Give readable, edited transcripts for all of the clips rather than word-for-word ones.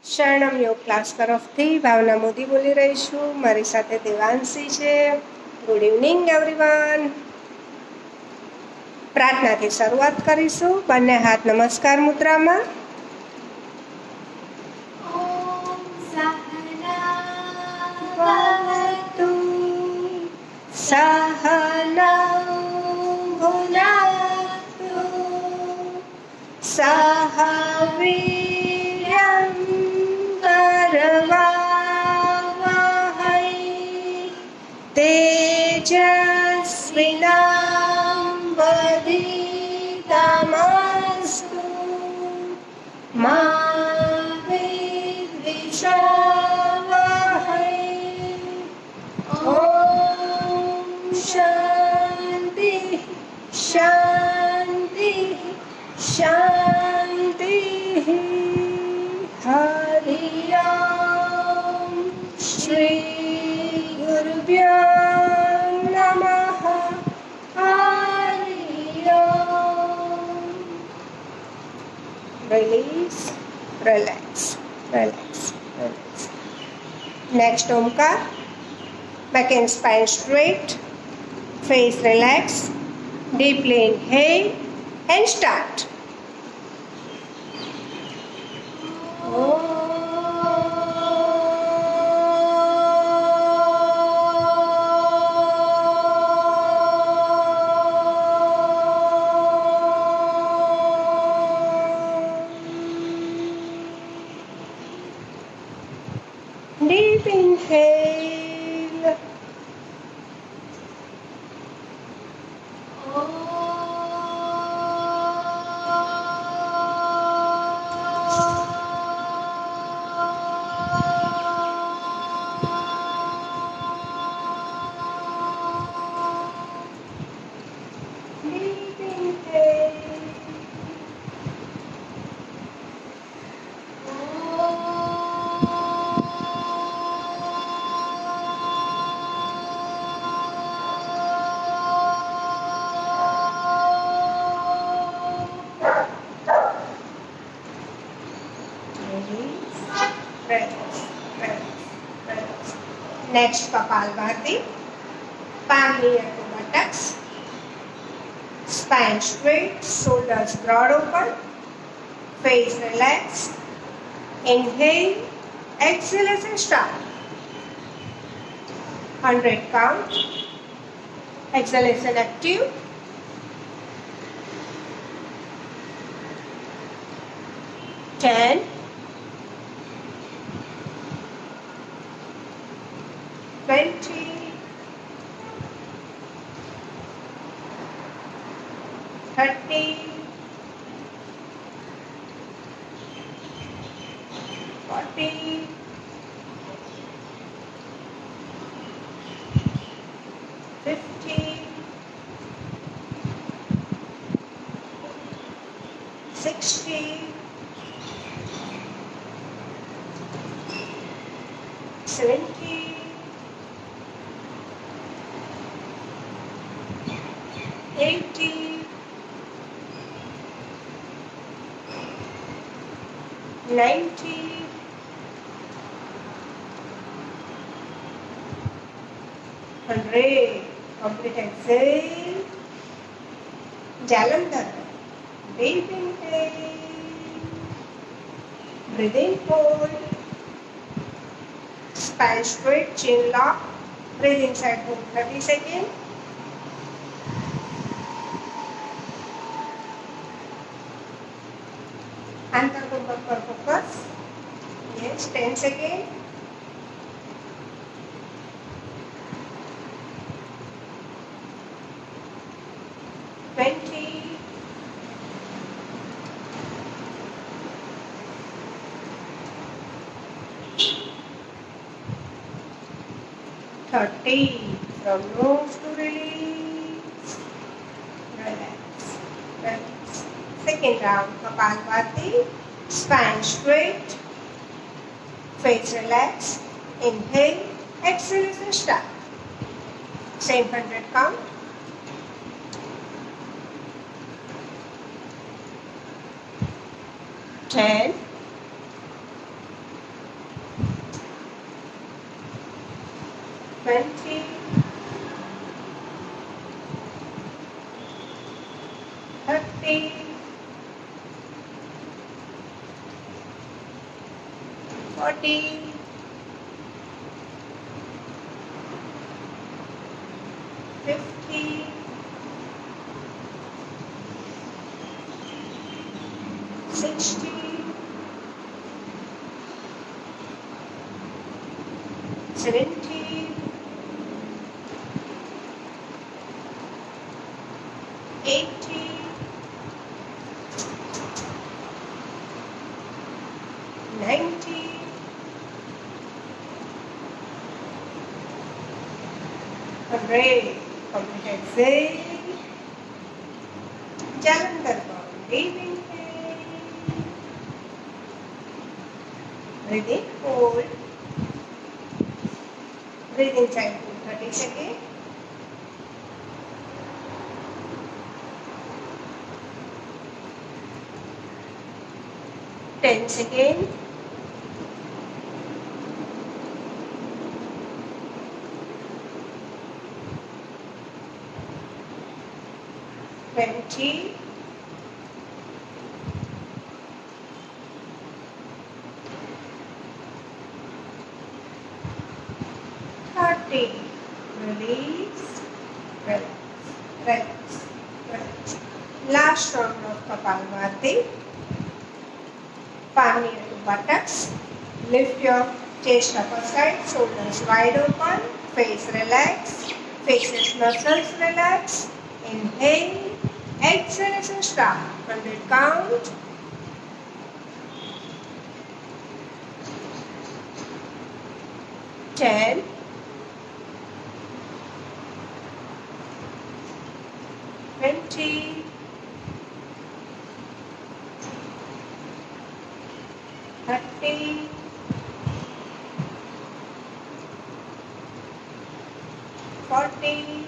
શરણમ યોગ ક્લાસ તરફથી ભાવના મોદી બોલી રહી છું. મારી સાથે દેવાંશી છે. Good evening everyone. પ્રાર્થનાથી શરૂઆત કરીશું. બંને હાથ નમસ્કાર મુદ્રામાં. ભવતુ સહનૌ ભુનક્તુ સહ વીર્યં કરવાવહૈ તેજસ્વિનાવધીતમસ્તુ મા વિદ્વિષાવહૈ. ઓમ શાંતિ શાંતિ શાંતિ. હરિ ઓમ શ્રી ગુરુભ્યો નમઃ. હરિ ઓમ. Release, relax, relax, relax. Next omkar. Back and spine straight. Face relax. Deeply inhale and start. Deep inhale. Deep inhale. Next, Kapalbhati. Palm near to buttocks. Spine straight, shoulders broad open. Face relaxed. Inhale, exhalation start. 100 count. Exhalation active. 10. 20. 30. 40. 50. 60. 70. 80. 90. 100. Complete exhale. Jalandhar. Deep inhale. Breathe in, hold. Spine straight, chin lock. Breathe inside for 30 seconds. Antar kumbhak par focus. Yes, 10 seconds. From nose to release. Relax. Relax. Second round, Kapalbhati. Spine straight. Face relax. Inhale. Exhalation start. Same 100 count. 10, 20, 30, 40, 50, 60, 70, 80, 90, 100. Complete exhale. Jalandhar bound. Deep inhale. Breathe in, hold. Breathe inside for 30 seconds. Tense again. Twenty. 30. Release. Relax. Relax. Relax. Last round of Kapalbhati. Palm near to buttocks. Lift your chest up aside, shoulders wide open, face relax, faces muscles relax. Inhale, exhalation start. 100 count. 10, 20, 30, 40,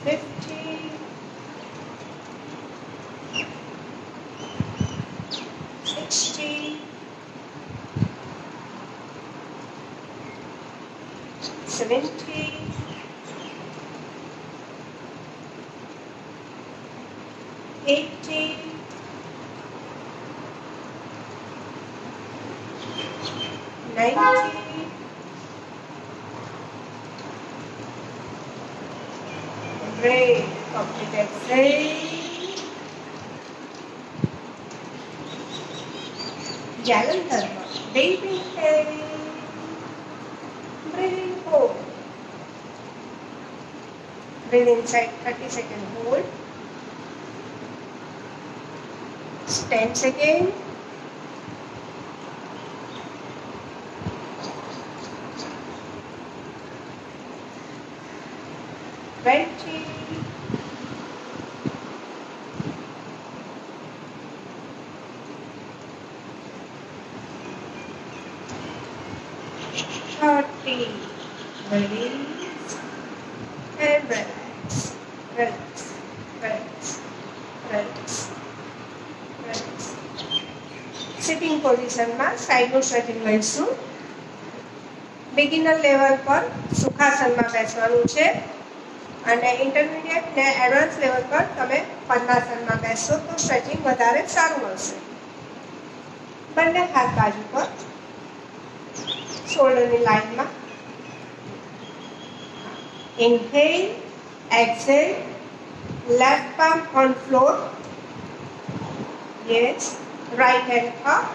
50, 60, 70, 80, 90, 100. Complete exhale. Jalandhar bound. Deep inhale. Breathe in, hold. Breathe inside, 30 seconds, hold. Tense again. 20, 30. Release and relax. Relax. Relax. Relax. Relax. Sitting position માં સાઈડનું stretching લઈશું. Beginner level પર સુખાસનમાં બેસવાનું છે અને intermediate ને advance level પર તમે પદ્માસનમાં બેસશો તો સ્ટ્રેચિંગ વધારે સારું મળશે. બંને હાથ બાજુ પર શોલ્ડરની લાઇનમાં. Inhale, exhale, left palm on floor. Yes, right hand up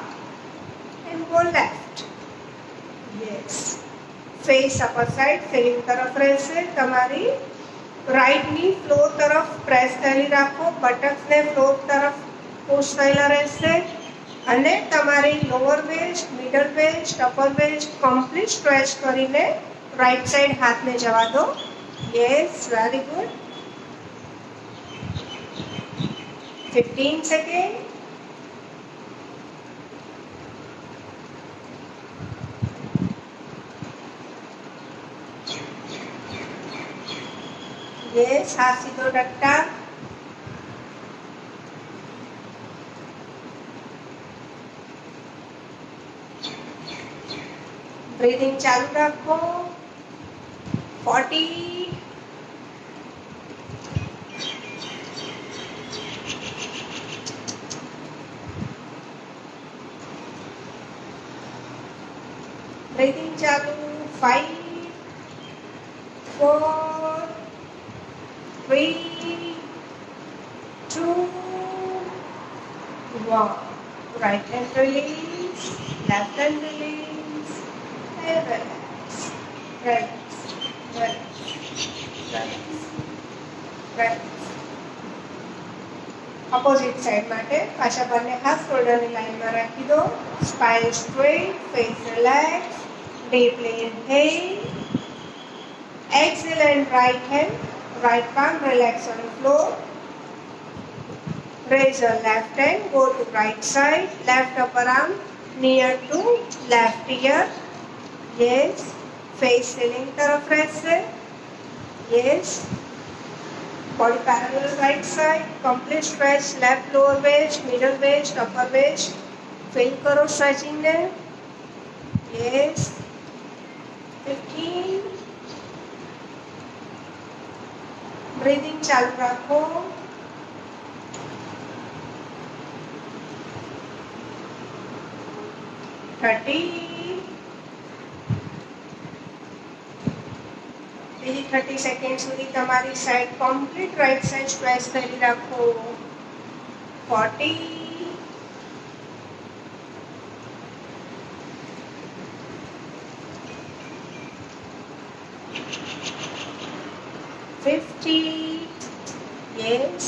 and go left. Yes, face upper side, ceiling तरफ રહેશે. તમારી રાઈટ ની ફ્લોર તરફ પ્રેસ કરી રાખો, બટક્સ ને ફ્લોર તરફ પુશ થયેલા રહેશે અને તમારી lower waist, middle waist, upper waist complete stretch કરીને રાઈટ સાઈડ હાથને જવા દો. Yes, very good. 15 seconds. Yes, हाथ सीधो डट्टा. ब्रीदिंग चालू रखो. 40. ब्रीदिंग चालू. 5, 4, 3, 2, 1. Right hand release, left hand release, and relax. Relax, relax, relax, relax. Opposite side માટે પાછા બંને હાથ શોલ્ડરની લાઈનમાં રાખી દો. Spine straight, face relax. Deeply inhale. Exhale and right hand, right palm relax on the floor. Raise your left hand, go to right side, left upper arm near to left ear. Yes. Face ceiling तरफ रहसे. Yes. Body parallel right side. Complete stretch left lower waist, middle waist, upper waist. Feel करो stretching ने. Yes. 15. Breathing चालू रखो. 30. બીજી 30 second સુધી તમારી side complete right side stretch કરી રાખો. 40. 50. Yes.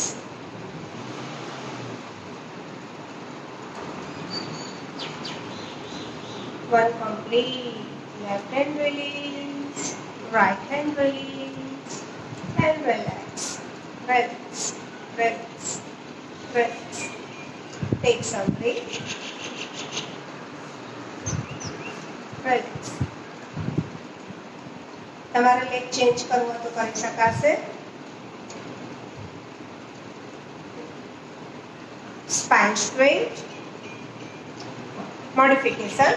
1 complete. Left hand release, right hand release, and relax. Relax, relax, relax. Take some breath. Relax. તમારે લેગ ચેન્જ કરવો તો કરી શકાશે. Spine straight. Modification.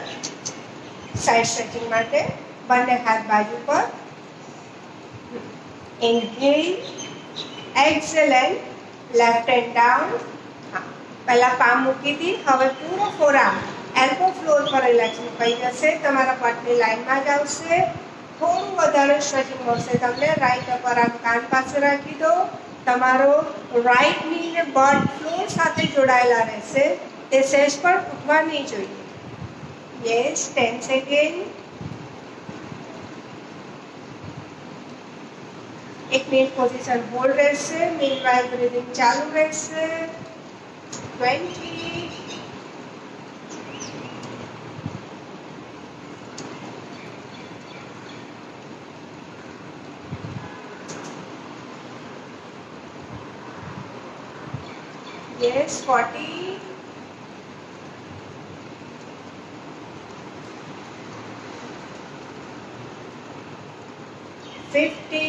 Side stretching માટે બંને હાથ બાજુ પર. Inhale. Exhale and left hand down. પહેલા પામ મૂકી દી. હવે પૂરો ફોરઆર્મ એલ્બો ફ્લોર પર રિલેક્સ મુકાઈ જશે. તમારા પટની લાઈનમાં જ આવશે. થોડું વધારે સ્ટ્રેચિંગ મળશે તમને. રાઈટ અપર આર્મ કાન પાસે રાખી દો. તમારો રાઈટ ની ને બટ ફ્લોર સાથે જોડાયેલા રહેશે. તે સહેજ પણ ઉઠવા નહીં જોઈએ. Yes, 10 seconds. 1 minute position hold રહેશે. મીનવાઇલ બ્રીથિંગ ચાલુ રહેશે. 20. Yes, 40. 50.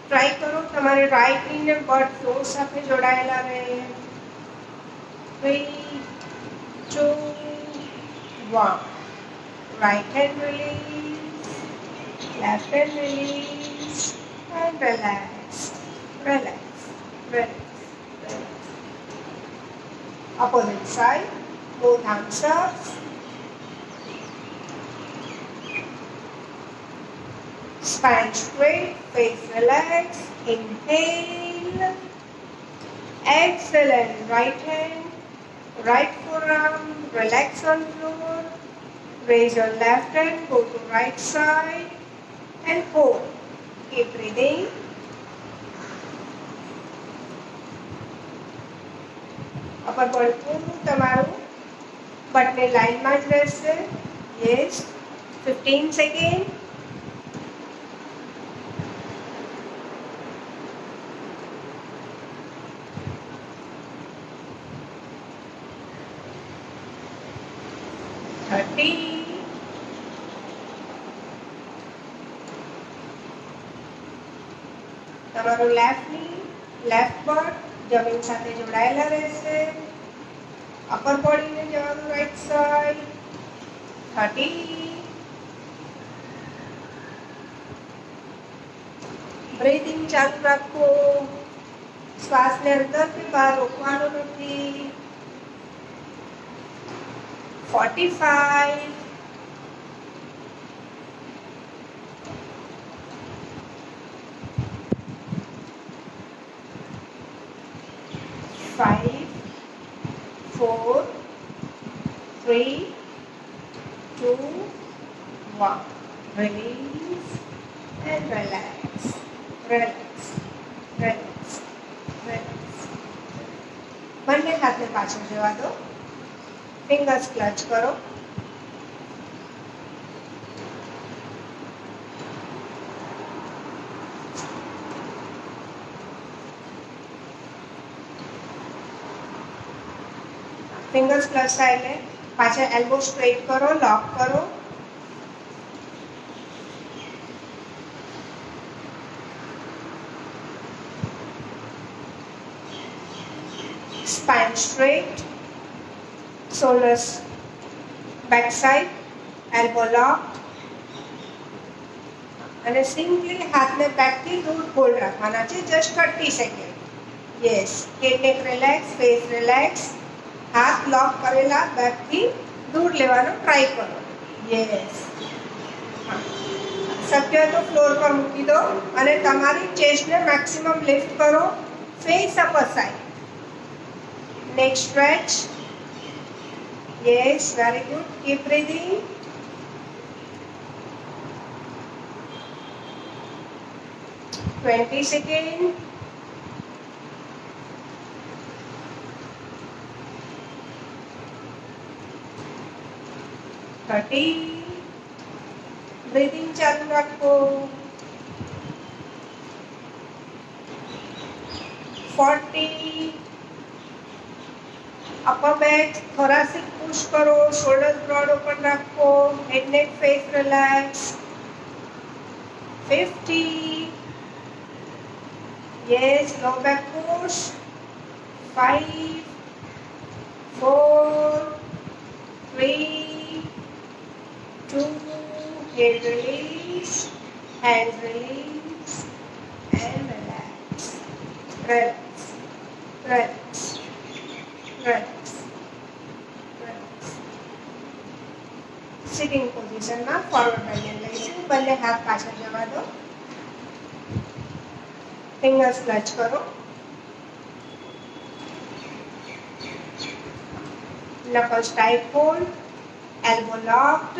ટ્રાય કરો તમારે રાઈટ ની ને બટ ફ્લોર સાથે જોડાયેલા રહે. 3, 2, 1. Right hand release, left hand release, and relax, relax, relax, relax. Opposite side, both arms up. Spine straight, face relax. Inhale. Exhale and right hand, right forearm, relax on floor. Raise your left hand, go to right side and hold. Keep breathing. Upper body પૂરું તમારું બટને લાઈનમાં જ રહેશે. Yes. 15 seconds. 30. તમારો left ની left but જમીન સાથે જોડાયેલા રહેશે. અપર બોડીને જવાનું રાઈટ સાઈડ. 30. બ્રીથિંગ ચાલુ રાખો, શ્વાસને અંદર કે બહાર રોકવાનો નથી. 45, 5, 4, 3, 2, 1. Release and relax. Relax. Relax. Relax. બંને હાથને પાછળ જવા દો. ફિંગર્સ ક્લચ કરો. ફિંગર્સ ક્લચ થાય એટલે પાછળ એલ્બો સ્ટ્રેટ કરો, લોક કરો. Spine straight, shoulders back side, elbow locked. અને સિમ્પલી હાથને બેકથી દૂર હોલ્ડ રાખવાના છે, જસ્ટ 30 સેકન્ડ. યસ, હેડ નેક રિલેક્સ, ફેસ રિલેક્સ. હાથ લોક કરેલા બેકથી દૂર લેવાનો ટ્રાય કરો. યસ, શક્ય તો ફ્લોર પર મૂકી દો અને તમારી ચેસ્ટને મેક્સિમમ લિફ્ટ કરો. Face upper side. Neck stretch. Yes, very good. Keep breathing. Twenty seconds. Thirty. Breathing चालू रखो. 40. upper back, thoracic push करो, shoulders broad open रखो, head neck face relax. 50. Yes, low back push. 5, 4, 3, 2, head release, hands release, and relax. Relax. Relax. Relax. Sitting પોઝિશનમાં forward band લઈશું. બંને હાથ પાછળ જવા દો. ફિંગર્સ ક્લચ કરો. knuckles tight hold, elbow locked,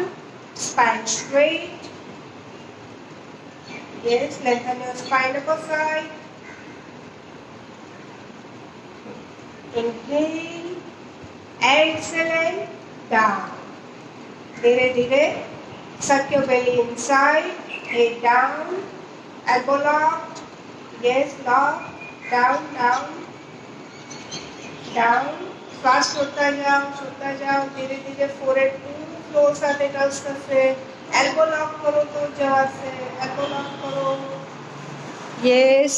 spine straight. Yes, lengthen your spine upper side. Inhale, exhale and down. धीरे धीरे suck your belly inside, head down, elbow locked, yes, lock, down, down, down. श्वास छोड़ता जाओ, धीरे धीरे forehead पूर्ण floor साथे touch करसे. elbow lock करो तो जवाब से elbow lock करो. yes,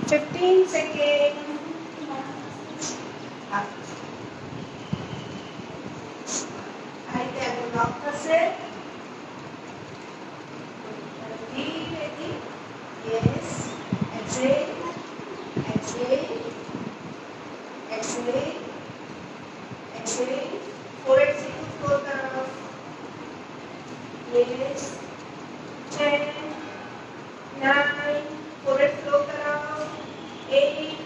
15 seconds. lock करसे. yes, exhale, exhale, exhale, exhale. forehead से floor तरफ. yes, 10, 9, forehead floor तरफ. 8,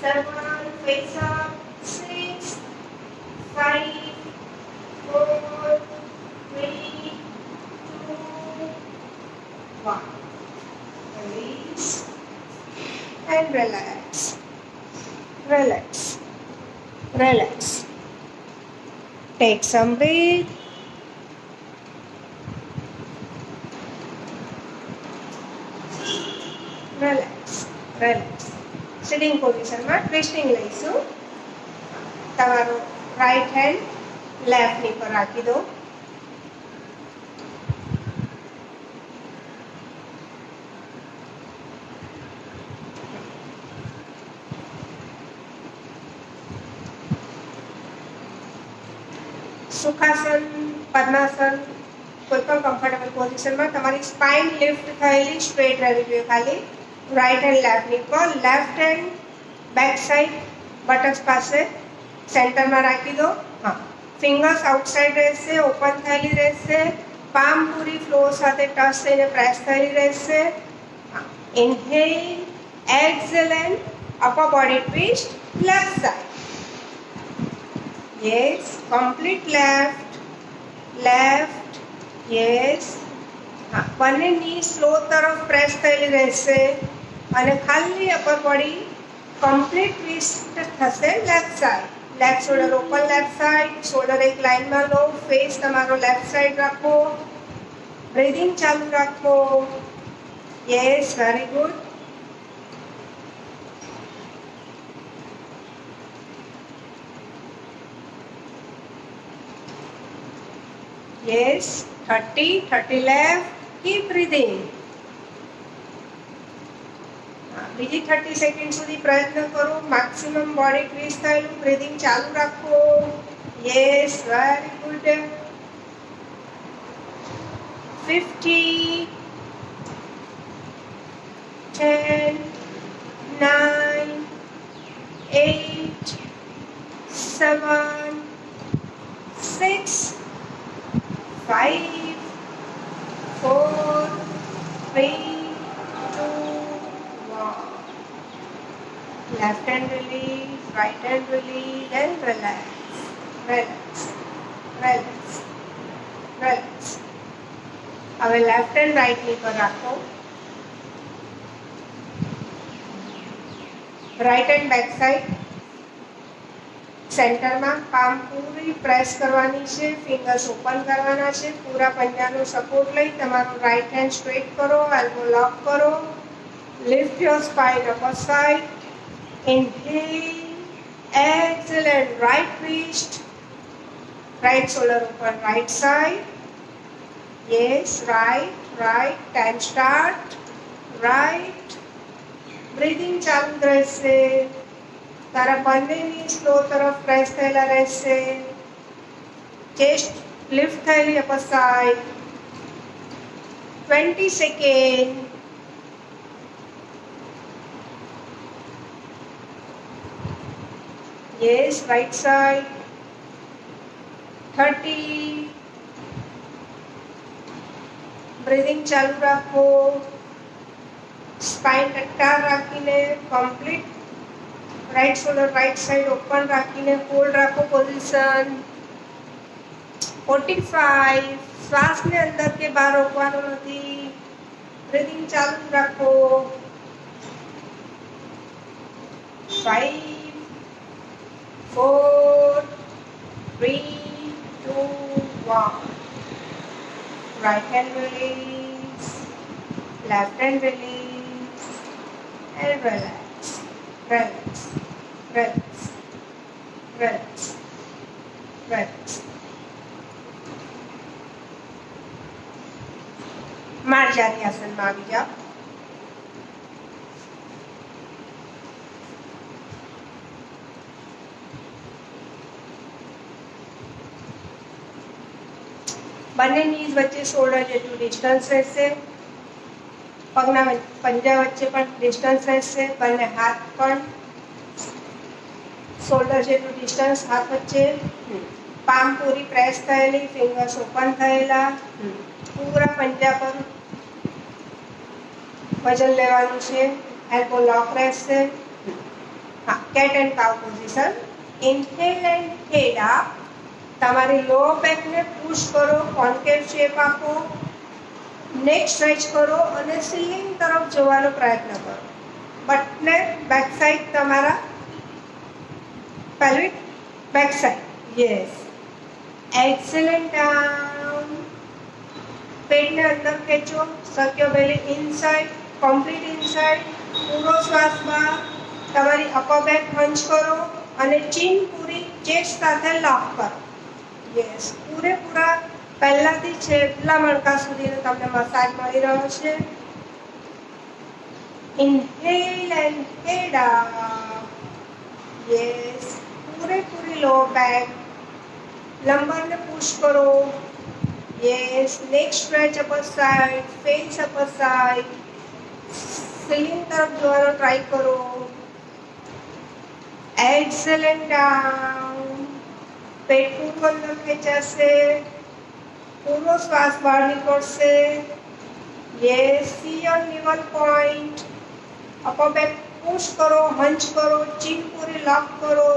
7, face up. 6, 5, 4, 3, 2, 1. Release and relax. Relax. Relax. Take some breath. Relax. Relax. Sitting position માં twisting લઈશું. તમારો right hand left knee પર રાખી દો. સુખાસન, પદ્માસન કોઈ પણ કમ્ફર્ટેબલ પોઝિશનમાં તમારી સ્પાઇન લિફ્ટ થયેલી સ્ટ્રેટ રહેવી જોઈએ. ખાલી રાઈટ હેન્ડ લેફ્ટની પર, લેફ્ટ હેન્ડ બેક સાઈડ બટક્સ પાસે સેન્ટરમાં રાખી દો. હા, ફિંગર્સ આઉટસાઇડ રહેશે, ઓપન થયેલી રહેશે, પામ પૂરી ફ્લોર સાથે ટચ થઈને પ્રેસ થયેલી રહેશે. Inhale, exhale and upper body twist left side. Yes, complete left, left, yes. હા, બંને ની સ્લો તરફ પ્રેસ થયેલી રહેશે અને ખાલી અપર બોડી કમ્પ્લીટ ટ્વિસ્ટ થશે left side. Left shoulder open left side, shoulder એક લાઇનમાં લો, ફેસ તમારો લેફ્ટ સાઈડ રાખો, બ્રીધિંગ ચાલુ રાખો. Yes, very good. Yes, 30 left, keep breathing. બીજી 30 સેકન્ડ સુધી પ્રયત્ન કરો. મેક્સિમમ બોડી ટ્વિસ્ટ થયેલું, બ્રીધિંગ ચાલુ રાખો. Yes, very good. 50, 10, 9, 8, 7, 6, 5, 4, 3, 2, 1. Left hand release, right hand release, and relax, relax, relax, relax. હવે લેફ્ટ હેન્ડ રાઈટ ની પર રાખો. રાઈટ હેન્ડ બેક સાઈડ સેન્ટરમાં, પામ પૂરી પ્રેસ કરવાની છે, ફિંગર્સ ઓપન કરવાના છે. પૂરા પંજાનો સપોર્ટ લઈ તમારો રાઈટ હેન્ડ સ્ટ્રેટ કરો, એલ્બો લોક કરો. Lift your spine upper side. Inhale, exhale and right twist. Right shoulder open, right side. Yes, right, right. Time start. Right. Breathing ચાલુ રહેશે. તારા બંનેની સ્લો તરફ પ્રેસ થયેલા રહેશે. ચેસ્ટ લિફ્ટ થયેલી upper side. 20 second. Yes, right side. 30. Breathing ચાલુ રાખો. સ્પાઇન ટટ્ટાર રાખીને complete right shoulder right side open રાખીને હોલ્ડ રાખો પોઝિશન. 45. શ્વાસને અંદર કે બહાર રોકવાનો નથી. બ્રીથિંગ ચાલુ રાખો. 5, 4, 3, 2, 1. Right hand release, left hand release, and relax, relax, relax, relax, relax. માર્જારી આસનમાં આવી જાઓ. બંને નીઝ વચ્ચે શોલ્ડર જેટલું ડિસ્ટન્સ રહેશે. પગના પંજા વચ્ચે પણ ડિસ્ટન્સ રહેશે. બંને હાથ પણ શોલ્ડર જેટલું ડિસ્ટન્સ હાથ વચ્ચે. પામ પૂરી પ્રેસ થયેલી, ફિંગર્સ ઓપન થયેલા. પૂરા પંજા પર વજન લેવાનું છે. એલ્બો લોક રહેશે. હા, cat and cow position. Inhale and head up. તમારી લો બેકને પુશ કરો, કોન્કેવ શેપ આપો, નેક સ્ટ્રેચ કરો અને સીલિંગ તરફ જોવાનો પ્રયત્ન કરો. બટને બેક સાઈડ તમારા pelvic back side. Yes, excellent down. પેટને અંદર ખેંચો, suck your belly inside, complete inside. પૂરો શ્વાસ બહાર. તમારી અપર બેક હંચ કરો અને ચીન પૂરી ચેસ્ટ સાથે લોક કરો. યસ, પૂરેપૂરા પહેલાથી છેલ્લા મણકા સુધીનો તમને મસાજ મળી રહ્યો છે. Inhale and head up. Yes, પૂરેપૂરી લો બેક. લંબરને પુશ કરો. Yes, neck stretch upper side, face upper side. Ceiling तरफ જોવાનો ટ્રાય કરો. Exhale and down. પેટ પૂરું અંદર ખેંચાશે. પૂરો શ્વાસ બહાર નીકળશે. Yes, see your navel point. upper back push કરો, hunch કરો, chin પૂરી lock કરો.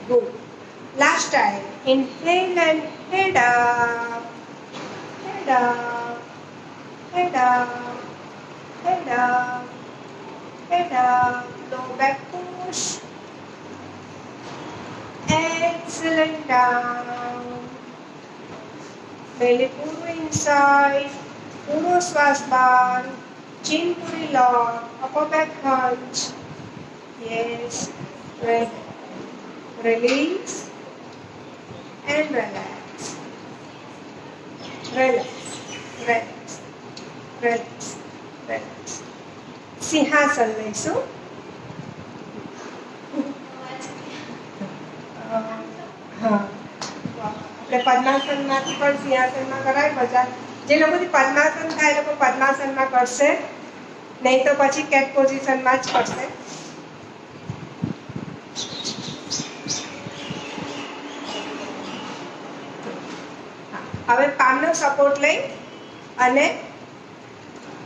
Good. Last time. Inhale and head up. Head up. Head up. Head up. Head up. Low back push. Exhale and down. Belly પૂરું inside. પૂરો શ્વાસ બહાર. Chin puri lock. Upper back hunch. Yes. Release and relax. Relax. Relax. Relax. Relax. સિંહાસન લઈશું. હા, આપણે પદ્માસનમાંથી પણ સિંહાસનમાં કરાય. બધા જે લોકોથી પદ્માસન થાય એ લોકો પદ્માસનમાં કરશે, નહીં તો પછી કેટ પોઝિશનમાં જ કરશે. હવે પામનો સપોર્ટ લઈ અને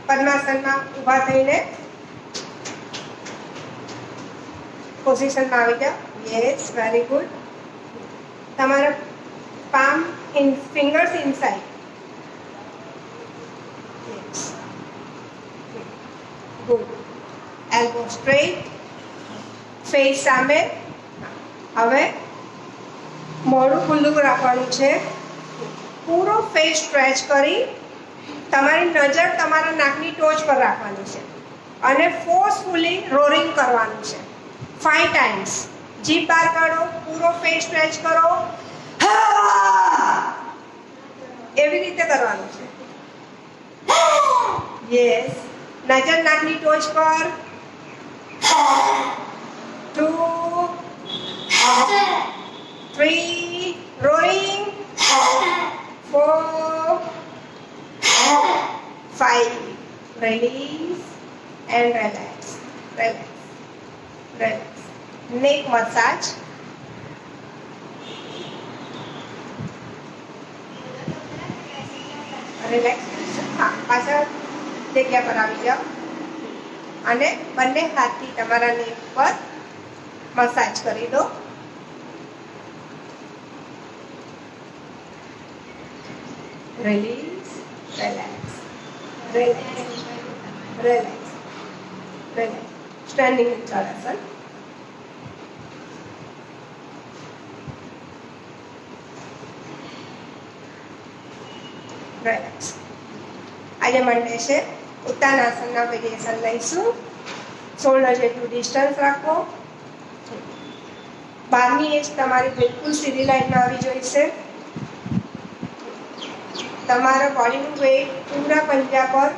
પદ્માસનમાં ઊભા થઈને પોઝિશનમાં આવી જાઓ. Yes, very good. તમારા palm fingers inside. Yes, good. Elbow straight, face સામે. હવે મોઢું ખુલ્લું રાખવાનું છે. પૂરો ફેસ સ્ટ્રેચ કરી તમારી નજર તમારા નાકની ટોચ પર રાખવાની છે અને ફોર્સફુલી રોરિંગ કરવાનું છે 5 ટાઈમ્સ. જીભ બહાર કાઢો, પૂરો ફેસ સ્ટ્રેચ કરો, એવી રીતે કરવાનું છે. યસ, નજર નાકની ટોચ પર. 2 3 roaring. 4 5 release and relax. Relax. Relax. Neck massage. Relax. હા, પાછા જગ્યા પર આવી જાઓ અને બંને હાથથી તમારા નેક પર મસાજ કરી દો. Release, relax, relax, relax, relax. Standing in Tadasana. Relax. આજે મંડે છે. ઉત્તાનાસનના વેરિએશન લઈશું. શોલ્ડર જેટલું ડિસ્ટન્સ રાખો. 12ની એજ તમારી બિલકુલ સીધી લાઈનમાં આવી જોઈશે. તમારા બોડીનું વેઇટ પૂરા પંજા પર,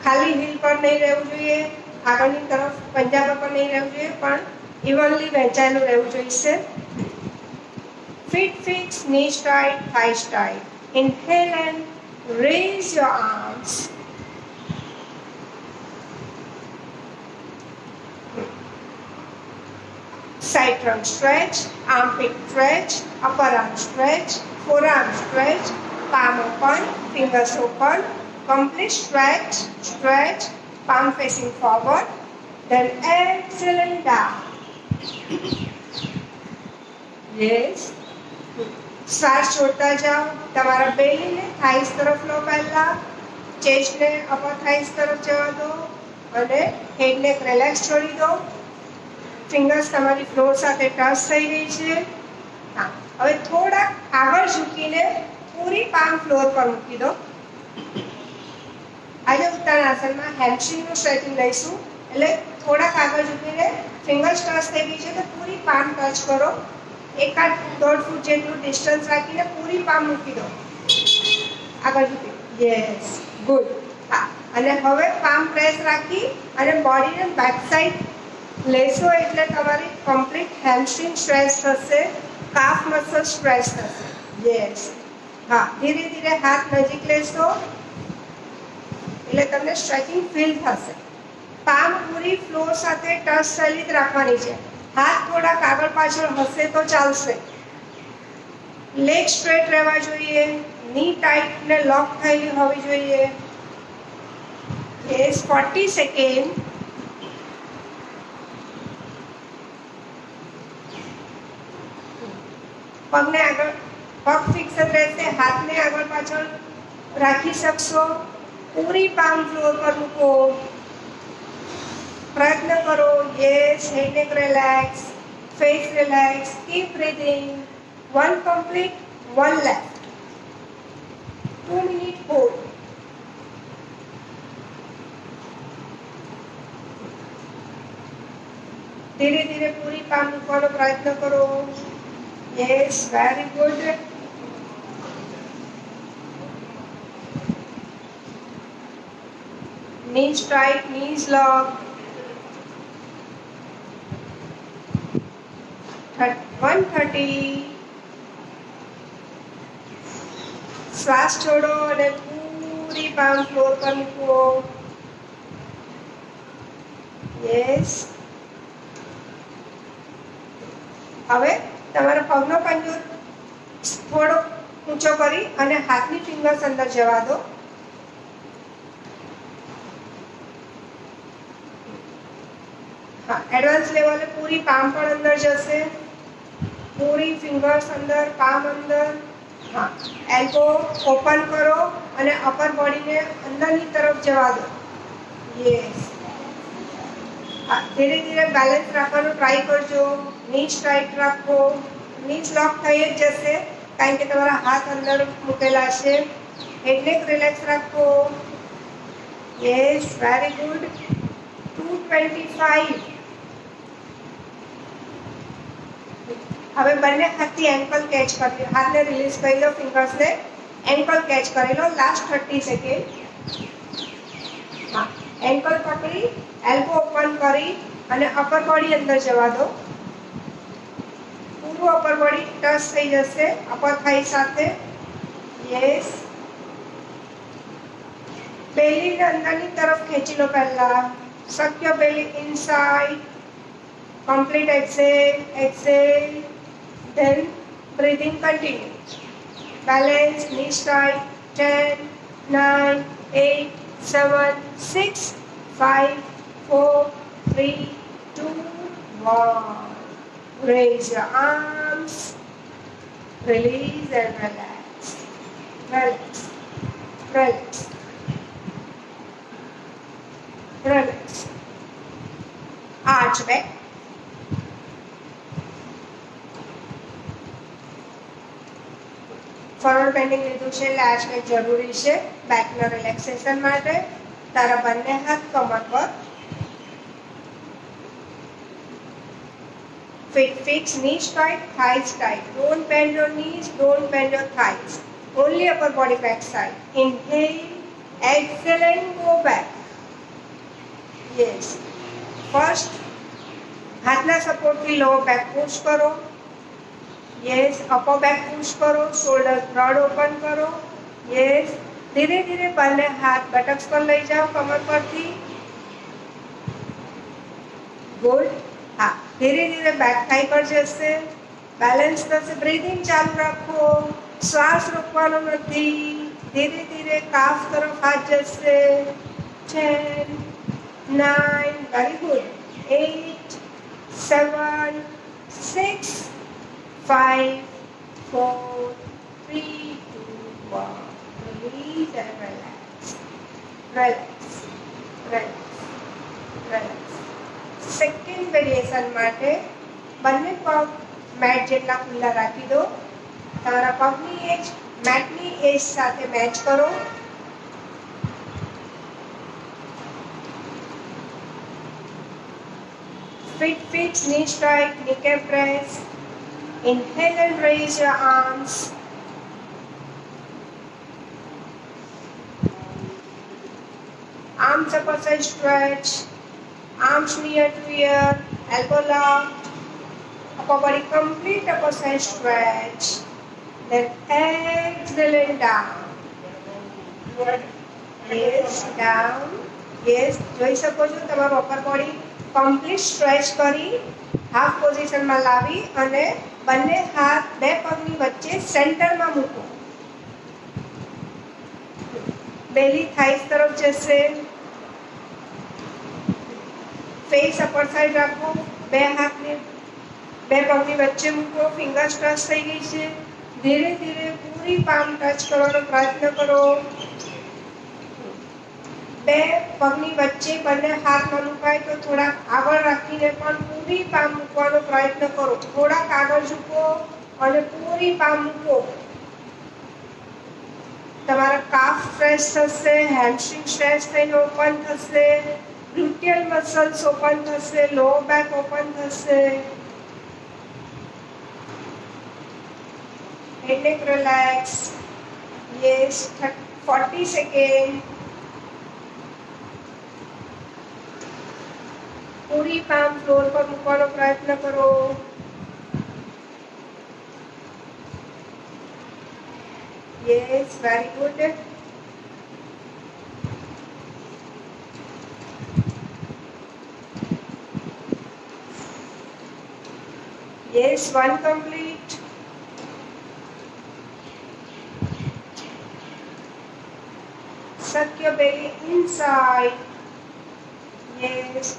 ખાલી હીલ પર નહીં રહેવું જોઈએ, આગળની તરફ પંજા પર પણ નહીં રહેવું જોઈએ, પણ ઇવનલી વહેંચાયેલું રહેવું જોઈશે. Feet fix, knees tight, thighs tight. Inhale and raise your arms. Side trunk stretch, armpit stretch, upper arm stretch, forearm stretch, palm open, fingers open, complete stretch, stretch, palm facing forward, then exhale and down. Yes. શ્વાસ છોડતા જાઓ. તમારા બેલીને thighs તરફ લો, પહેલા ચેસ્ટને upper thighs તરફ જવા દો અને હેડને રિલેક્સ છોડી દો. ફિંગર્સ તમારી ફ્લોર સાથે ટચ થઈ રહી છે. હા, હવે થોડા આગળ ઝૂકીને પૂરી પામ ફ્લોર પર મૂકી દો. આજે ઉત્તાનાસનમાં હેમસ્ટ્રિંગનું સ્ટ્રેચિંગ લઈશું, એટલે થોડાક આગળ ઝૂકીને ફિંગર્સ ટચ થઈ ગઈ છે તો પૂરી પામ ટચ કરો. 1.5 ફૂટ જેટલું ડિસ્ટન્સ રાખીને પૂરી પામ મૂકી દો. આગળ ઝૂકી. Yes, good. હા, અને હવે પામ પ્રેસ રાખી અને બોડીને બેક સાઈડ લેશો એટલે તમારી કમ્પ્લીટ હેમસ્ટ્રિંગ સ્ટ્રેચ થશે. કાફ મસલ સ્ટ્રેચ થશે. યસ. હા, ધીરે ધીરે હાથ નજીક લેશો એટલે તમને સ્ટ્રેચિંગ ફીલ થશે. પામ પૂરી ફ્લોર સાથે ટચ સલિત રાખવાની છે. હાથ થોડા આગળ પાછળ હશે તો ચાલશે. લેગ સ્ટ્રેટ રહેવા જોઈએ. ની ટાઈટ ને લોક થયેલી હોવી જોઈએ. Yes, 40 second. પગને આગળ, પગ ફિક્સ જ રહેશે. હાથને આગળ પાછળ રાખી શકશો. પૂરી પામ ફ્લોર પર મૂકો. પ્રયત્ન કરો. યસ, હેડ નેક relax, face relax. Keep breathing. 1 complete, 1 left. 2 minute hold. ધીરે ધીરે પૂરી પામ મૂકવાનો પ્રયત્ન કરો. Yes, very good. Knees tight, knees locked. 130. શ્વાસ છોડો અને પૂરી પામ ફ્લોર પર મૂકો. યસ. હવે તમારા પગનો પંજો થોડો ઊંચો કરી અને હાથની ફિંગર્સ અંદર જવા દો. હા, એડવાન્સ લેવલે પૂરી પામ પણ અંદર જશે. પૂરી ફિંગર્સ અંદર, પામ અંદર. હા, એલ્બો ઓપન કરો અને અપર બોડીને અંદરની તરફ જવા દો. યસ. હા, ધીરે ધીરે બેલેન્સ રાખવાનો ટ્રાય કરજો. નીચ ટાઈટ રાખો. નીચ લોક થઈ જ જશે કારણ કે તમારા હાથ અંદર મૂકેલા છે. હેડ નેક રિલેક્સ રાખો. Yes, very good. 225. હવે બંને હાથથી એન્કલ કેચ કરી લો. હાથને રિલીઝ કરી લો, ફિંગર્સને એન્કલ કેચ કરી લો. Last 30 second. હા, એન્કલ પકડી, એલ્બો ઓપન કરી અને અપર બોડી અંદર જવા દો. પૂરું અપર બોડી ટચ થઈ જશે અપર થાઈ સાથે. યસ. બેલીને અંદરની તરફ ખેંચી લો. પહેલા શક્ય બેલી inside. complete exhale, exhale, then breathing continues. Balance, knees tight. 10, 9, 8, 7, 6, 5, 4, 3, 2, 1. Raise your arms, release and relax. Relax, relax, relax. Arch back. Forward bending લીધું છે એટલે આ સ્ટેપ જરૂરી છે બેકના રિલેક્સેશન માટે. તારા બંને હાથ કમર પર. Feet fixed, knees tight, thighs tight. Don't bend your knees, don't bend your thighs. Only upper body back side. Inhale, exhale and go back. Yes. First, હાથના સપોર્ટથી લોઅર બેક પુશ કરો. યસ, અપર બેક પુશ કરો. Shoulder broad open કરો. Yes. ધીરે ધીરે બંને હાથ બટક્સ પર લઈ જાઓ કમર પરથી. ગુડ. હા, ધીરે ધીરે બેક થાઈ પર જશે. બેલેન્સ થશે. બ્રીથિંગ ચાલુ રાખો. શ્વાસ રોકવાનો નથી. ધીરે ધીરે કાફ તરફ હાથ જશે. 10, 9, very good. 8, 7, 6, 5, 4, 3, 2, 1. Release and relax. Relax. Relax. Relax. Second variation માટે બંને પગ મેટ જેટલા ખુલ્લા રાખી દો. તમારા પગની એજ મેટની એજ સાથે મેચ કરો. Feet fixed, knees tight, kneecap press. Inhale and raise your arms. Arms upper side stretch. Arms near to ear. Elbow locked. Upper body complete upper side stretch. Then exhale and down. Yes, down. Yes, જોઈ શકો છો તમારું upper body complete stretch કરી half પોઝિશનમાં લાવી અને બંને હાથ બે પગની વચ્ચે સેન્ટરમાં મૂકો. બેલી થાઈસ તરફ જશે. ફેસ અપર સાઈડ રાખો. બે હાથને બે પગની વચ્ચે મૂકો. ફિંગર્સ ટચ થઈ ગઈ છે. ધીરે ધીરે પૂરી પામ ટચ કરવાનો પ્રયત્ન કરો. બે પગની વચ્ચે બંને હાથ ન મુકાય તો થોડાક આગળ રાખીને પણ પૂરી પામ મૂકવાનો પ્રયત્ન કરો. થોડાક આગળ ઝૂકો અને પૂરી પામ મૂકો. તમારા કાફ સ્ટ્રેચ થશે, હેમસ્ટ્રિંગ સ્ટ્રેચ થઈને ઓપન થશે, ગ્લુટિયલ મસલ્સ ઓપન થશે, લો બેક ઓપન થશે. હેડ નેક રિલેક્સ. Yes, 40 second. पूरी पाम फ्लोर पर મૂકવાનો પ્રયત્ન કરો. Yes, very good. Yes, one complete. Suck your belly inside. Yes.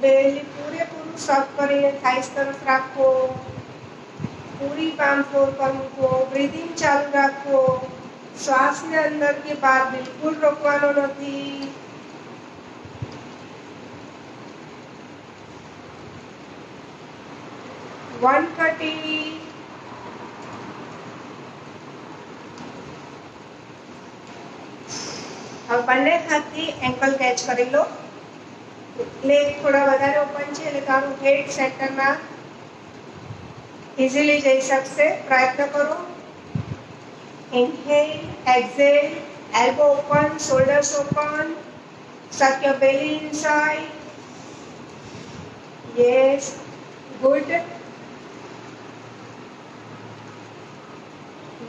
બેલી પૂરેપૂરું સક કરીને થાઈસ તરફ રાખો. પૂરી પામ ફ્લોર પર મૂકો. બ્રીથિંગ ચાલુ રાખો. શ્વાસને અંદર કે બહાર બિલકુલ રોકવાનો નથી. One 30. હવે બંને હાથથી એન્કલ કેચ કરી લો. લેગ થોડા વધારે ઓપન છે એટલે તારું હેડ સેન્ટરમાં ઇઝીલી જઈ શકશે. પ્રયત્ન કરો. Inhale, exhale, elbow open, shoulders open. Suck your belly inside. Yes, good.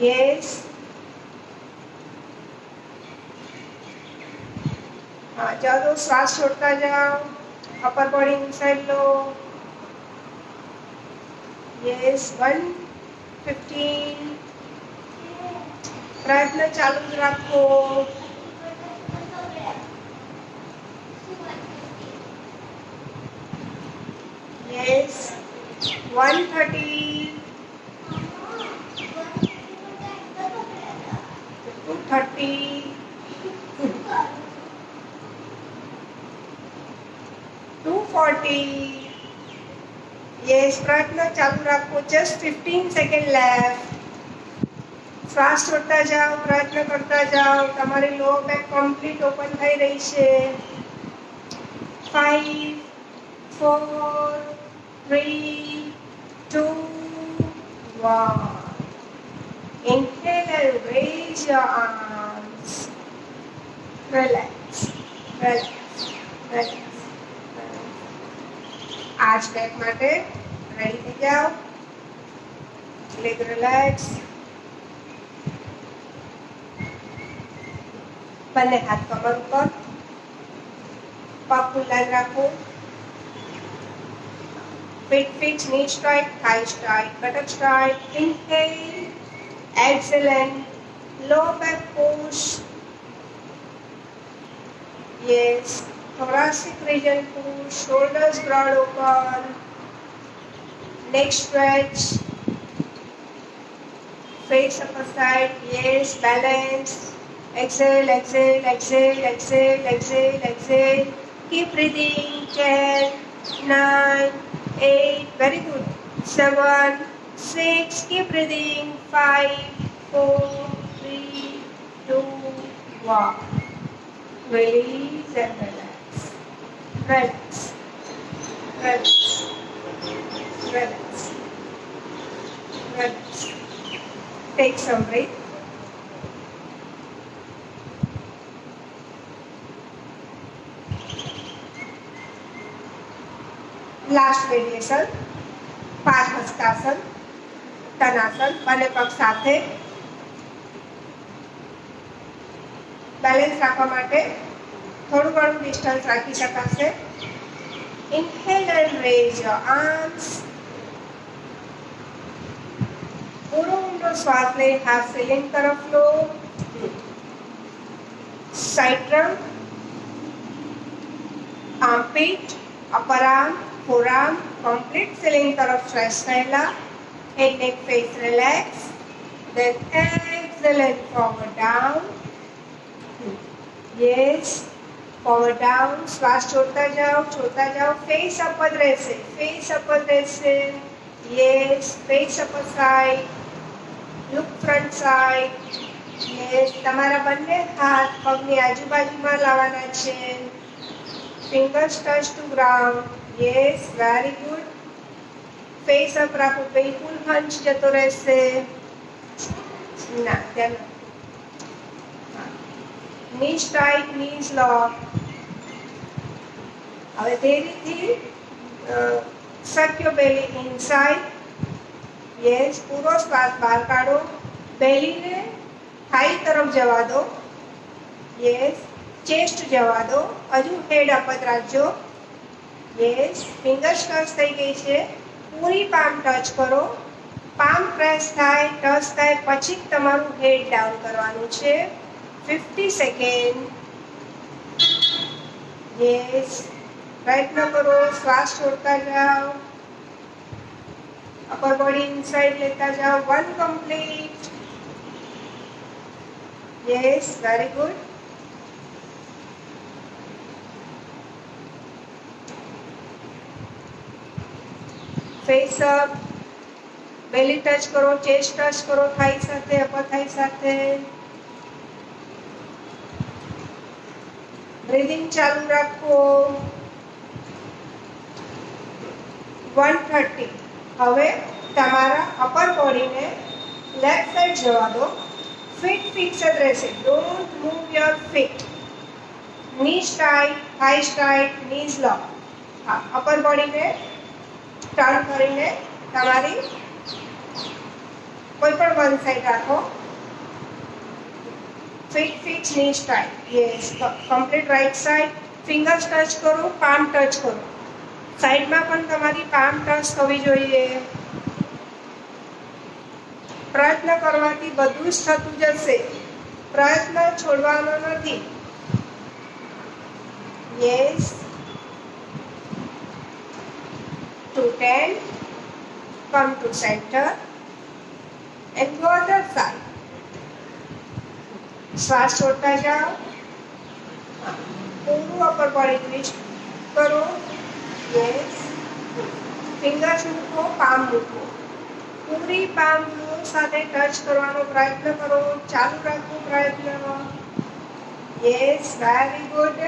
Yes. हाँ, जाओ. श्वास छोड़ता जाओ. अपर बॉडी इनसाइड लो. यस, 115. प्रयत्न चालू रखो. यस, 130. 230. 240. यस, प्रयत्न चालू रखो. Just 15 second left. श्वास छोड़ता जाओ. प्रयत्न करता जाओ. તમારી લો બેક કમ્પ્લીટ ઓપન થઈ રહી છે. 5 4 3 2 1. Inhale and raise your arms. Relax, relax, relax. Arch back माटे रेडी થઈ જાઓ. Leg relax. બંને હાથ કમર ઉપર. પગ ખુલ્લા રાખો. Feet fixed, knees straight, thighs straight, buttocks straight. Inhale, excellent. Low back push. Yes. Thoracic region push. Shoulders broad open. Neck stretch. Face upper side. Yes. Balance. Exhale, exhale, exhale, exhale, exhale, exhale. Keep breathing. 10, 9, 8. Very good. 7, 6. Keep breathing. 5, 4, 3, 2, 1. Release and relax. Relax. Relax. Relax. Relax. Take some breath. Last variation. Padma હસ્તાસન, તનાસન, બંને પગ સાથે. Balance રાખવા માટે થોડું ઘણું distance રાખી શકાશે. Inhale and raise your arms. પૂરો ઊંડો શ્વાસ લઈ હાથ સીલિંગ તરફ લો. સાઇડ ટ્રંક, armpit, upper arm, forearm, complete ceiling તરફ સ્ટ્રેચ થયેલા. Head, neck, face relax. Then exhale and forward down. Yes. Forward down. શ્વાસ છોડતા જાઓ. Face upward રહેશે. Yes. Face upper side. Look front side. Yes. તમારા બંને હાથ પગની આજુબાજુમાં લાવવાના છે. Fingers touch to ground. Yes. Very good. Face up રાખો. બિલકુલ હંચ જતો રહેશે. ના ત્યાં knees tight, knees lock. હવે ધીરેથી suck your belly inside. Yes, પૂરો શ્વાસ બહાર કાઢો. બેલીને થાઈ તરફ જવા દો. Yes, ચેસ્ટ જવા દો. હજુ હેડ અપત રાખજો. Yes, ફિંગર્સ ટચ થઈ ગઈ છે. પૂરી પામ ટચ કરો. પામ પ્રેસ થાય, ટચ થાય પછી તમારું હેડ ડાઉન કરવાનું છે. 50 સેકન્ડ. યસ, પ્રયત્ન કરો. શ્વાસ છોડતા જાઓ. અપર બોડી ઇનસાઇડ લેતા જાઓ. 1 complete. Yes, very good. Face up. Belly touch કરો, ચેસ્ટ ટચ કરો થાઈ સાથે, અપર થાઈ સાથે. બ્રીથિંગ ચાલુ રાખો. 130. હવે તમારા અપર બોડીને લેફ્ટ સાઈડ જવા દો. ફીટ ફિક્સ જ રહેશે. Don't move your feet. Knees tight, thighs tight, knees lock. હા, અપર બોડીને ટર્ન કરીને તમારી કોઈ પણ વન સાઈડ રાખો. Feet fix, knees tight. Yes. Complete right side. Fingers touch કરો, palm touch કરો. સાઈડમાં પણ તમારી palm touch થવી જોઈએ. પ્રયત્ન કરવાથી બધું જ થતું જશે. પ્રયત્ન છોડવાનો નથી. Yes. To 10. Come to center. And go other side. શ્વાસ છોડતા જાઓ. પૂરું અપર બોડી ટ્વિસ્ટ કરો. યસ. ફિંગર્સ મૂકો, પામ મૂકો. પૂરી પામ ફ્લોર સાથે ટચ કરવાનો પ્રયત્ન કરો. ચાલુ રાખો પ્રયત્ન. Yes, very good.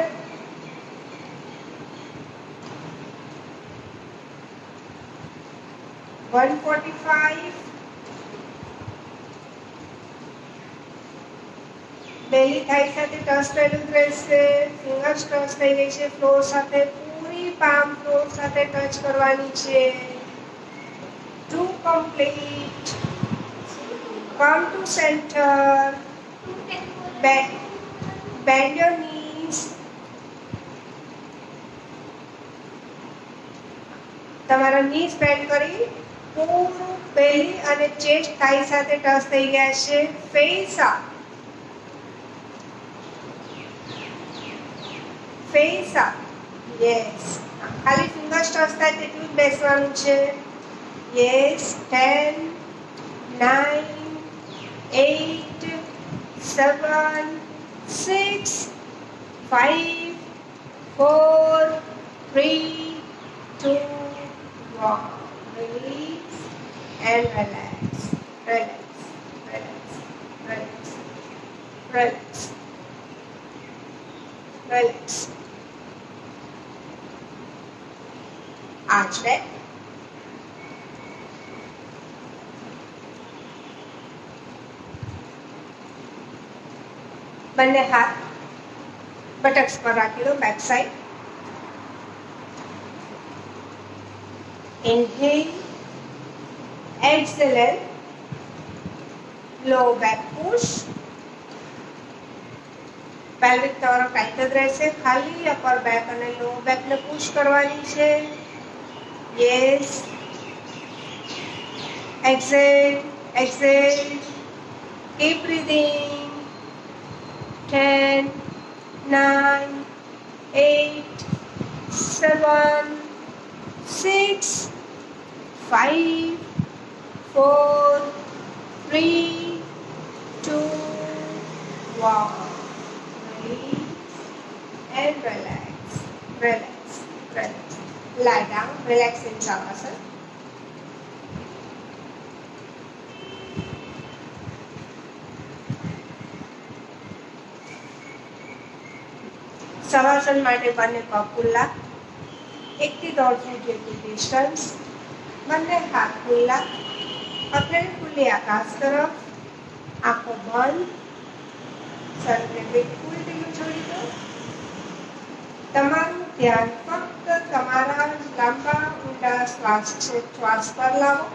$145. બેલી થાઈ સાથે ટચ થયેલું રહેશે. ફિંગર્સ ટચ થઈ ગઈ છે ફ્લોર સાથે. પૂરી પામ ફ્લોર સાથે ટચ કરવાની છે. 2 complete. Come to center. Bend your knees. તમારા knees bend કરી પૂરું બેલી અને ચેસ્ટ થાઈ સાથે ટચ થઈ ગયા છે. Face up. Face up. Yes. ખાલી ફિંગર્સ ટચ થાય તેટલું જ બેસવાનું છે. Yes. 10, 9, 8, 7, 6, 5, 4, 3, 2, 1. Release and relax. Relax. Relax. Relax. Relax. Relax. Arch back. બંને હાથ બટક્સ પર રાખી દો. Back side. Inhale Exhale, low back push. Pelvic તમારો ટાઈટ જ રહેશે, ખાલી અપર બેક અને લો બેક ને પુશ કરવાની છે. Yes. Exhale, exhale. Keep breathing. 10, 9, 8, 7, 6, 5, 4, 3, 2, 1. And relax, relax, relax. Lie down, relax in Shavasana. શવાસન માટે બંને પગ ખુલ્લા, 1 થી 1.5 ફૂટ જેટલું ડિસ્ટન્સ, બંને હાથ ખુલ્લા, પગને ખુલ્લી આકાશ તરફ, આંખો બંધ, શરીરને બિલકુલ ઢીલું છોડી દો. તમારું ધ્યાન ફક્ત તમારા લાંબા ઊંડા શ્વાસ પર લાવો.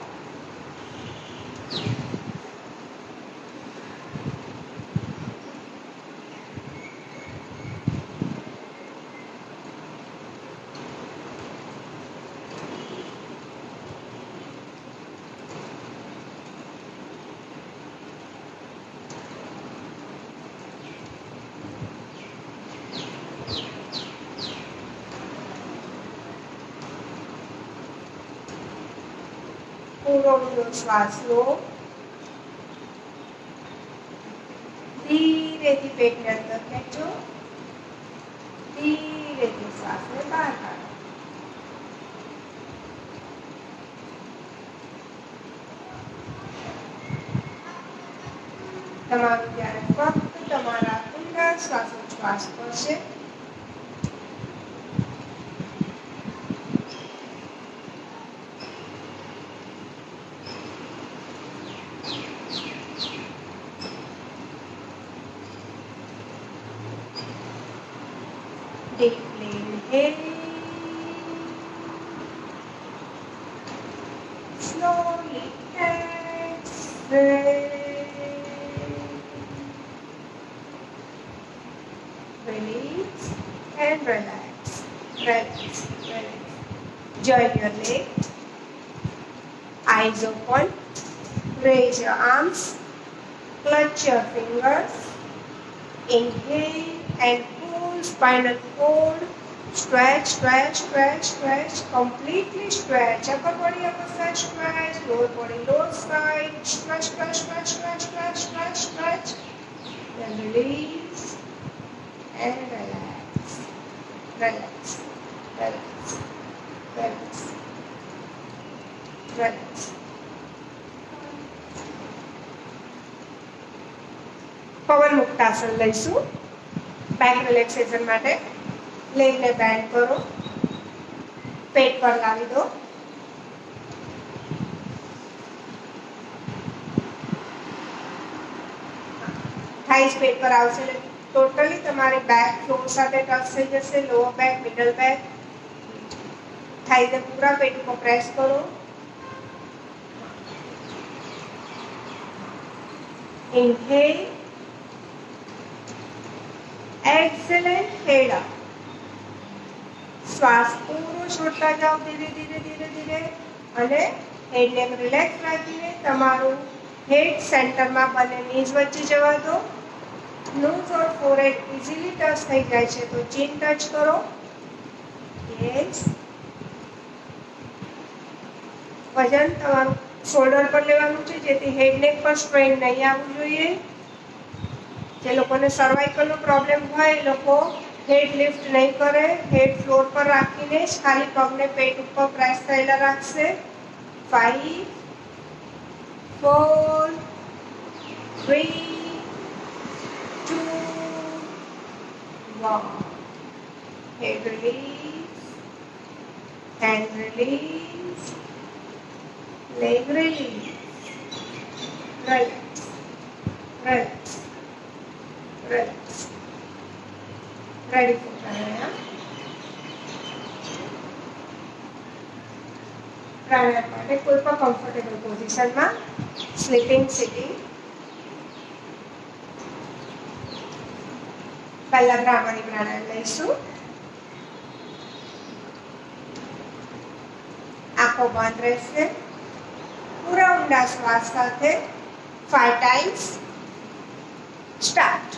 પૂરો ઊંડો શ્વાસ લો. ધીરેથી પેટને અંદર ખેંચો, ધીરેથી શ્વાસને બહાર કાઢો. તમારું ધ્યાન ફક્ત તમારા ઊંડા શ્વાસોચ્છ્વાસ પર છે. Deeply inhale, slowly exhale, release and relax, relax, relax. Join your legs, eyes open, raise your arms, clutch your fingers, inhale and spinal cord, stretch, stretch, stretch, stretch, completely stretch. Upper body, upper side, stretch, lower body, lower side, stretch, stretch, stretch, stretch, stretch, stretch, stretch. Then release and relax, relax, relax, relax, relax. પવન મુક્તાસન લઈશું. Back relaxation માટે લેગને band કરો, પેટ પર લાવી દો. Thighs પેટ પર આવશે એટલે ટોટલી તમારી બેક ફ્લોર સાથે ટચ થઈ જશે. લોઅર બેક, મિડલ બેક, થાઈસને પૂરા પેટ ઉપર પ્રેસ કરો. Inhale, excellent, head up. श्वास पूरो छोड़ता जाओ धीरे धीरे धीरे धीरे અને હેડને રિલેક્સ રાખીને તમારું હેડ સેન્ટરમાં બંને નીઝ વચ્ચે જવા દો. નોઝ ઓર ફોરહેડ ઇઝીલી ટચ થઈ જાય છે તો ચીન ટચ કરો. યસ. વજન તમારું શોલ્ડર પર લેવાનું છે જેથી હેડ નેક પર સ્ટ્રેન નહીં આવવું જોઈએ. જે લોકોને સર્વાઇકલનો પ્રોબ્લેમ હોય એ લોકો હેડ લિફ્ટ નહીં કરે, હેડ ફ્લોર પર રાખીને જ ખાલી પગને પેટ ઉપર પ્રેસ થયેલા રાખશે. 5, 4, 3, 2, 1. Head release, hand release, leg release. Relax, relax. Relax. Ready for pranayama. Pranayama માટે કોઈ પણ કમ્ફર્ટેબલ પોઝિશનમાં સ્લીપિંગ સિટિંગ. પહેલા ભ્રામરી પ્રાણાયામ લઈશું. આંખો બંધ રહેશે. પૂરા ઊંડા શ્વાસ સાથે 5 times. સ્ટાર્ટ.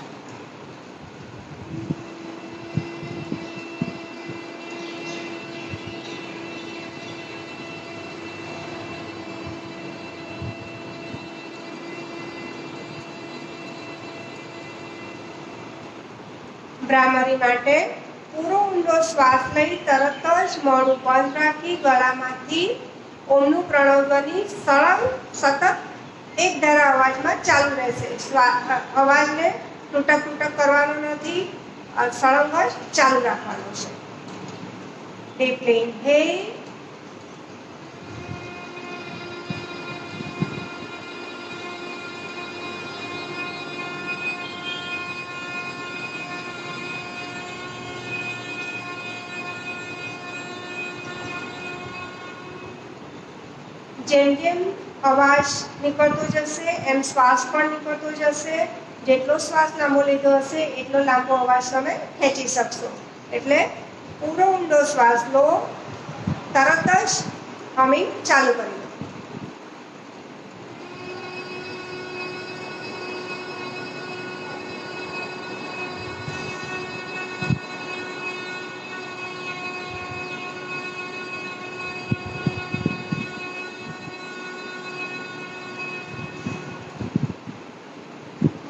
ભ્રામરી માટે પૂરો ઊંડો શ્વાસ લઈ તરત જ મોઢું બંધ રાખી ગળામાંથી ઓમનું પ્રણવ ધ્વનિ સતત એક ધારા અવાજમાં ચાલુ રહેશે. અવાજને તૂટક કરવાનો નથી, સળંગ જ ચાલુ રાખવાનો છે. Deeply inhale. જેમ જેમ અવાજ નીકળતો જશે એમ શ્વાસ પણ નીકળતો જશે. જેટલો શ્વાસ લાંબો લીધો હશે એટલો લાંબો અવાજ તમે ખેંચી શકશો. એટલે પૂરો ઊંડો શ્વાસ લો, તરત જ હમિંગ ચાલુ કરી દો.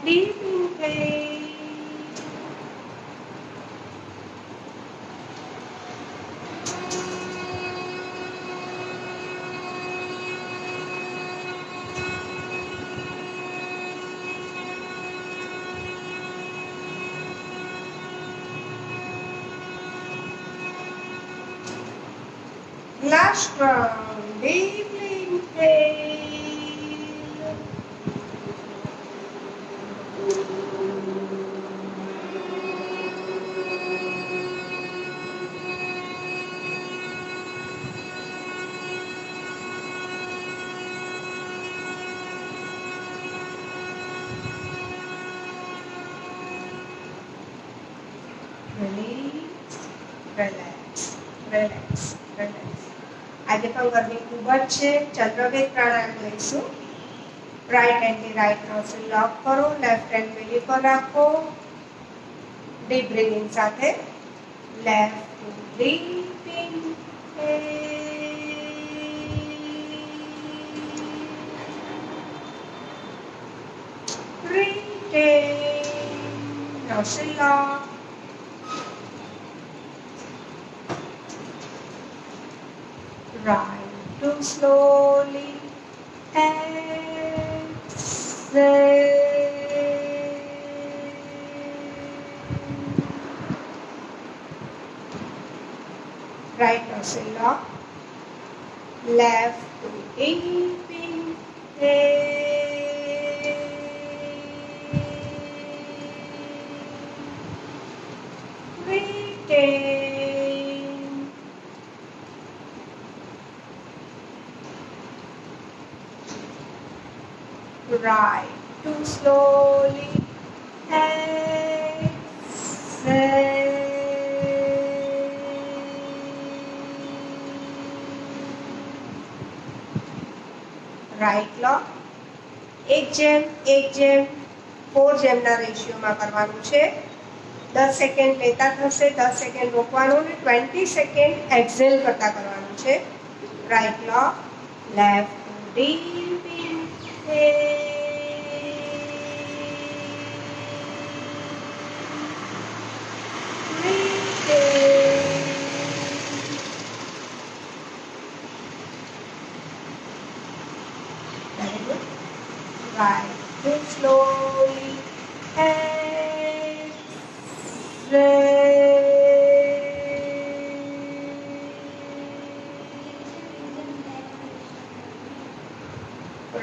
Deep inhale. Last round. Deeply inhale. Release, relax, relax, relax. આજે પણ ગરમી ખૂબ જ છે. ચંદ્રભેદ પ્રાણાયામ લઈશું. રાઈટ હેન્ડથી રાઈટ નોસ્ટ્રીલ લોક કરો, લેફ્ટ હેન્ડ બેલી પર રાખો. ડીપ બ્રીથિંગ સાથે left to deep inhale, retain, nostril lock. Right to slowly exhale. Right nostril lock. Left to deep inhale. Retain. Right to slowly exhale. Right lock. 1:4 જેમના રેશિયોમાં કરવાનું છે. 10 second લેતા થશે, 10 second રોકવાનું અને 20 second exhale કરતા કરવાનું છે. Right lock. Left to deep inhale. Right, then slowly exhale.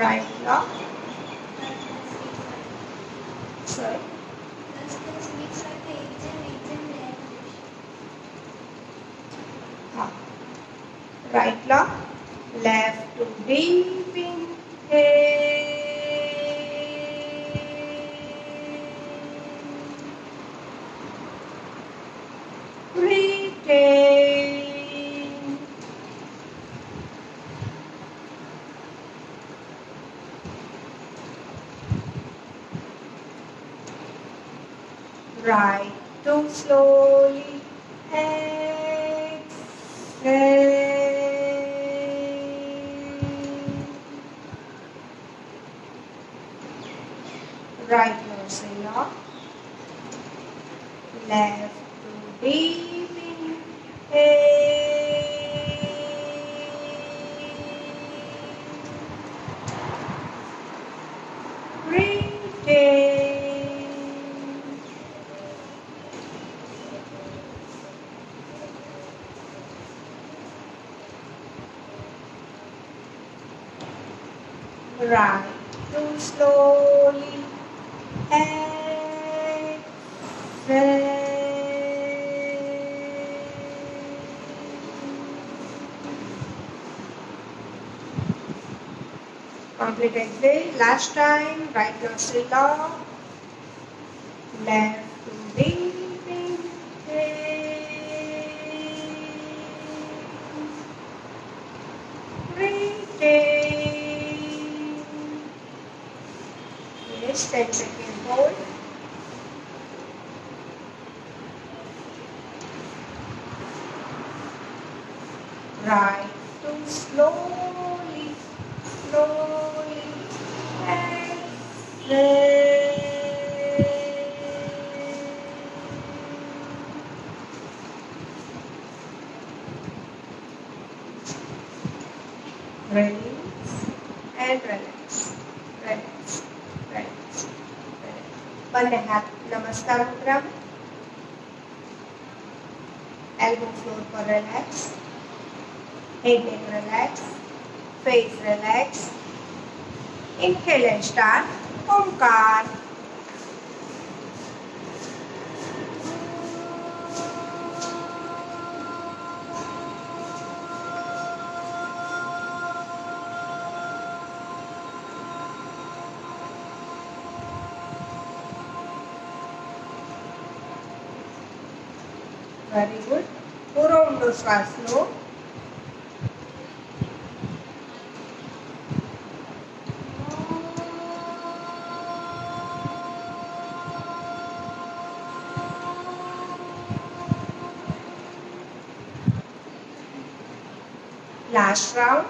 Right lock. Sorry. Right lock. left to deep inhale, retain, right to slowly exhale, right nose in up, left to deep inhale, retain, right to slowly exhale, complete exhale. Last time, right nostril up, left to deep inhale, retain. Yes, 10 second hold. Right to slowly release and relax. બંને હાથ નમસ્કાર મુદ્રા, elbow floor પર relax, head and relax, face relax. Inhale and start Omkar. Very good. પૂરો ઊંડો શ્વાસ લો. Last round.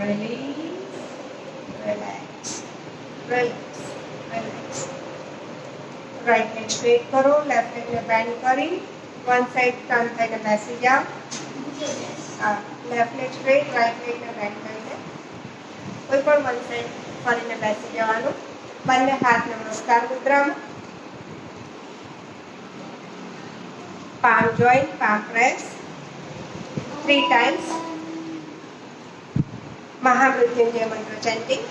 Release, relax, relax, relax. Right leg straight करो, left leg ने bend करी, one side turn થઈને બેસી જાઓ. Left leg straight, right leg ને bend કરીને કોઈ પણ one side ફરીને બેસી જવાનું. બંને હાથ નમસ્કાર મુદ્રામાં. Palm joint, palm press 3 times. महामृत्युंजय मंत्र chanting.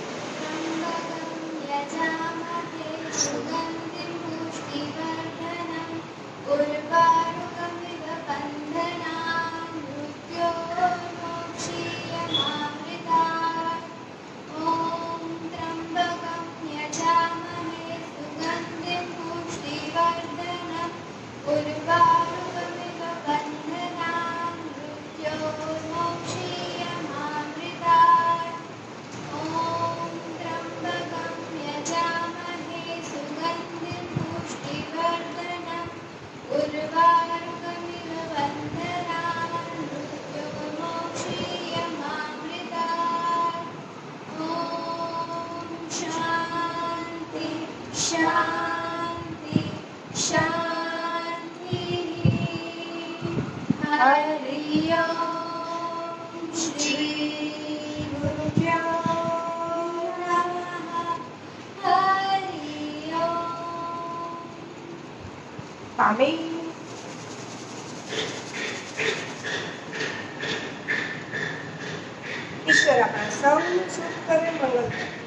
Urva coming. ઈશ્વર આપણા સૌનું સુખ કરે, મંગલ કરે.